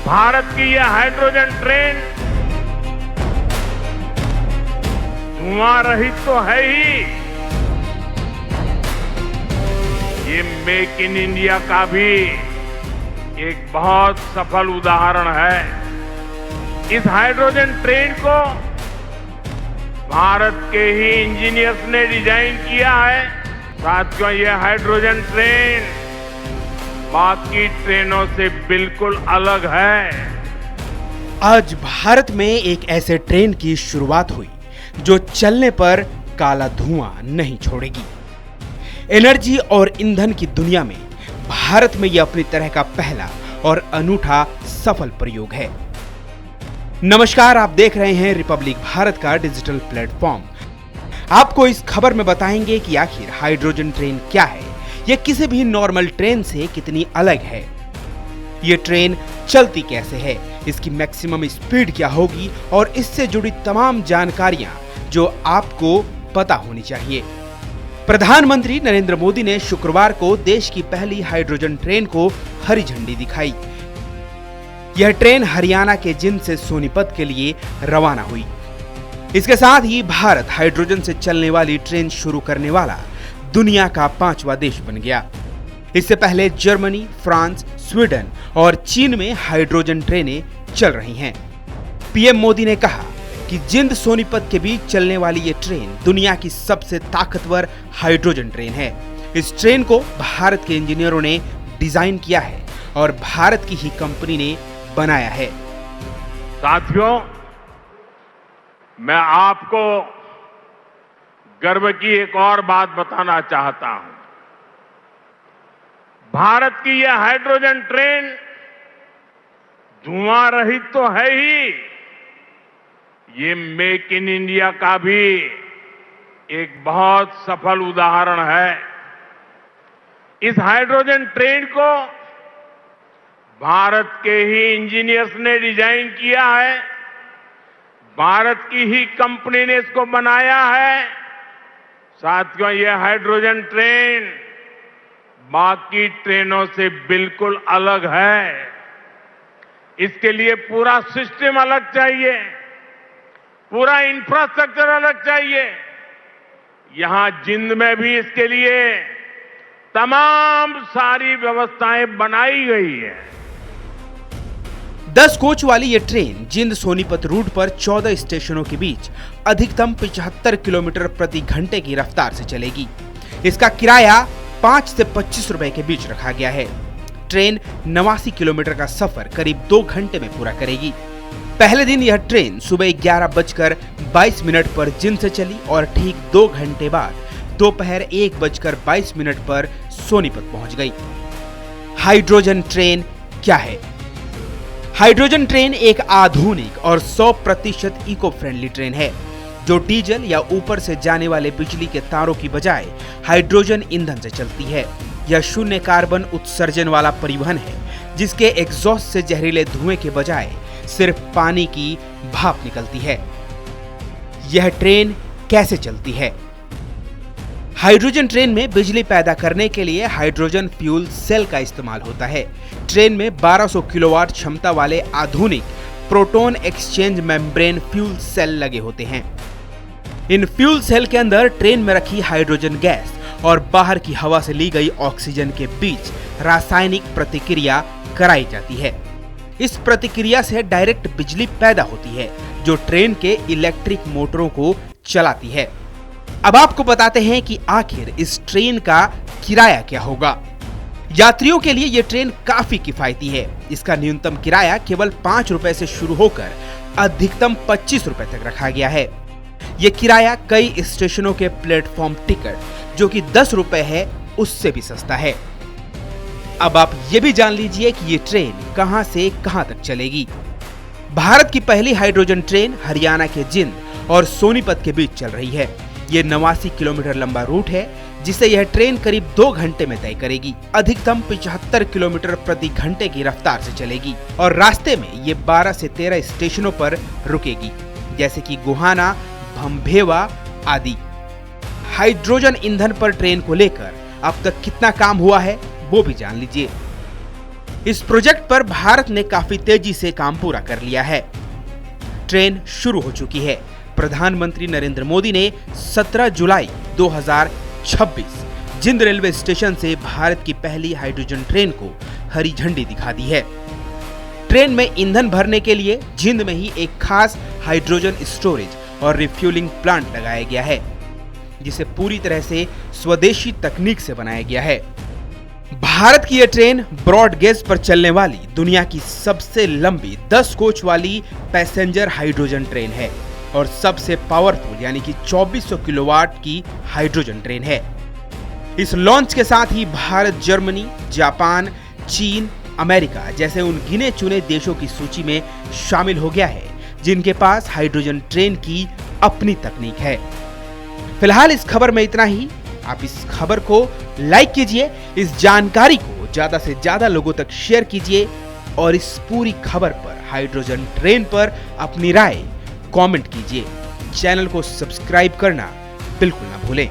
भारत की यह hydrogen train धुआं रहित तो है ही, ये मेक इन इंडिया का भी एक बहुत सफल उदाहरण है। इस हाइड्रोजन ट्रेन को भारत के ही इंजीनियर्स ने डिजाइन किया है। साथियों, यह हाइड्रोजन ट्रेन बाकी ट्रेनों से बिल्कुल अलग है। आज भारत में एक ऐसे ट्रेन की शुरुआत हुई जो चलने पर काला धुआं नहीं छोड़ेगी। एनर्जी और ईंधन की दुनिया में भारत में यह अपनी तरह का पहला और अनूठा सफल प्रयोग है। नमस्कार, आप देख रहे हैं रिपब्लिक भारत का डिजिटल प्लेटफॉर्म। आपको इस खबर में बताएंगे कि आखिर हाइड्रोजन ट्रेन क्या है, यह किसी भी नॉर्मल ट्रेन से कितनी अलग है, ये ट्रेन चलती कैसे है, इसकी मैक्सिमम स्पीड क्या होगी और इससे जुड़ी तमाम जानकारियां जो आपको पता होनी चाहिए। प्रधानमंत्री नरेंद्र मोदी ने शुक्रवार को देश की पहली हाइड्रोजन ट्रेन को हरी झंडी दिखाई। यह ट्रेन हरियाणा के जिंद से सोनीपत के लिए रवाना हुई। इसके साथ ही भारत हाइड्रोजन से चलने वाली ट्रेन शुरू करने वाला दुनिया का 5वां देश बन गया। इससे पहले जर्मनी, फ्रांस, स्वीडन और चीन में हाइड्रोजन ट्रेनें चल रही हैं। पीएम मोदी ने कहा कि जिंद सोनीपत के बीच चलने वाली ये ट्रेन दुनिया की सबसे ताकतवर हाइड्रोजन ट्रेन है। इस ट्रेन को भारत के इंजीनियरों ने डिजाइन किया है और भारत की ही कंपनी ने बनाया है। साथियों, मैं आपको गर्व की एक और बात बताना चाहता हूं। भारत की यह हाइड्रोजन ट्रेन धुआं रहित तो है ही, ये मेक इन इंडिया का भी एक बहुत सफल उदाहरण है। इस हाइड्रोजन ट्रेन को भारत के ही इंजीनियर्स ने डिजाइन किया है, भारत की ही कंपनी ने इसको बनाया है। साथियों, यह हाइड्रोजन ट्रेन बाकी ट्रेनों से बिल्कुल अलग है। इसके लिए पूरा सिस्टम अलग चाहिए, पूरा इंफ्रास्ट्रक्चर अलग चाहिए। यहां जिंद में भी इसके लिए तमाम सारी व्यवस्थाएं बनाई गई है। 10 कोच वाली ये ट्रेन जिंद सोनीपत रूट पर 14 स्टेशनों के बीच अधिकतम 75 किलोमीटर प्रति घंटे की रफ्तार से चलेगी। इसका किराया 5 से 25 रुपए के बीच रखा गया है। ट्रेन 89 किलोमीटर का सफर करीब 2 घंटे में पूरा करेगी। पहले दिन यह ट्रेन सुबह 11:22 पर जिंद से चली और ठीक 2 घंटे बाद दोपहर 1:22 पर सोनीपत पहुंच गई। हाइड्रोजन ट्रेन क्या है? हाइड्रोजन ट्रेन एक आधुनिक और 100% इको फ्रेंडली ट्रेन है जो डीजल या ऊपर से जाने वाले बिजली के तारों की बजाय हाइड्रोजन ईंधन से चलती है। यह शून्य कार्बन उत्सर्जन वाला परिवहन है जिसके एग्जॉस्ट से जहरीले धुएं के बजाय सिर्फ पानी की भाप निकलती है। यह ट्रेन कैसे चलती है? हाइड्रोजन ट्रेन में बिजली पैदा करने के लिए हाइड्रोजन फ्यूल सेल का इस्तेमाल होता है। ट्रेन में 1200 किलोवाट क्षमता वाले आधुनिक proton exchange membrane fuel cell लगे होते हैं। इन फ्यूल सेल के अंदर ट्रेन में रखी हाइड्रोजन गैस और बाहर की हवा से ली गई ऑक्सीजन के बीच रासायनिक प्रतिक्रिया कराई जाती है। इस प्रतिक्रिया से डायरेक्ट बिजली पैदा होती है जो ट्रेन के इलेक्ट्रिक मोटरों को चलाती है। अब आपको बताते हैं कि आखिर इस ट्रेन का किराया क्या होगा। यात्रियों के लिए यह ट्रेन काफी किफायती है। इसका न्यूनतम किराया केवल 5 रुपए से शुरू होकर अधिकतम 25 रुपए तक रखा गया है। यह किराया कई स्टेशनों के प्लेटफॉर्म टिकट जो कि 10 रुपए है उससे भी सस्ता है। अब आप ये भी जान लीजिए कि ये ट्रेन कहां से कहां तक चलेगी। भारत की पहली हाइड्रोजन ट्रेन हरियाणा के जिंद और सोनीपत के बीच चल रही है। ये 89 किलोमीटर लंबा रूट है जिसे यह ट्रेन करीब 2 घंटे में तय करेगी। अधिकतम 75 किलोमीटर प्रति घंटे की रफ्तार से चलेगी और रास्ते में ये 12 से 13 स्टेशनों पर रुकेगी जैसे कि गोहाना, भंभेवा आदि। हाइड्रोजन ईंधन पर ट्रेन को लेकर अब तक कितना काम हुआ है वो भी जान लीजिए। इस प्रोजेक्ट पर भारत ने काफी तेजी से काम पूरा कर लिया है। ट्रेन शुरू हो चुकी है। प्रधानमंत्री नरेंद्र मोदी ने 17 जुलाई 2026 जिंद रेलवे स्टेशन से भारत की पहली हाइड्रोजन ट्रेन को हरी झंडी दिखा दी है। ट्रेन में ईंधन भरने के लिए जिंद में ही एक खास हाइड्रोजन स्टोरेज और रिफ्यूलिंग प्लांट लगाया गया है, जिसे पूरी तरह से स्वदेशी तकनीक से बनाया गया है। भारत की यह ट्रेन ब्रॉड गेज पर चलने वाली दुनिया की सबसे लंबी 10 कोच वाली पैसेंजर हाइड्रोजन ट्रेन है और सबसे पावरफुल यानी कि 2400 किलोवाट की हाइड्रोजन ट्रेन है। इस लॉन्च के साथ ही भारत जर्मनी, जापान, चीन, अमेरिका जैसे उन गिने चुने देशों की सूची में शामिल हो गया है जिनके पास हाइड्रोजन ट्रेन की अपनी तकनीक है। फिलहाल इस खबर में इतना ही। आप इस खबर को लाइक कीजिए, इस जानकारी को ज्यादा से ज्यादा लोगों तक शेयर कीजिए और इस पूरी खबर पर, हाइड्रोजन ट्रेन पर अपनी राय कमेंट कीजिए। चैनल को सब्सक्राइब करना बिल्कुल ना भूलें।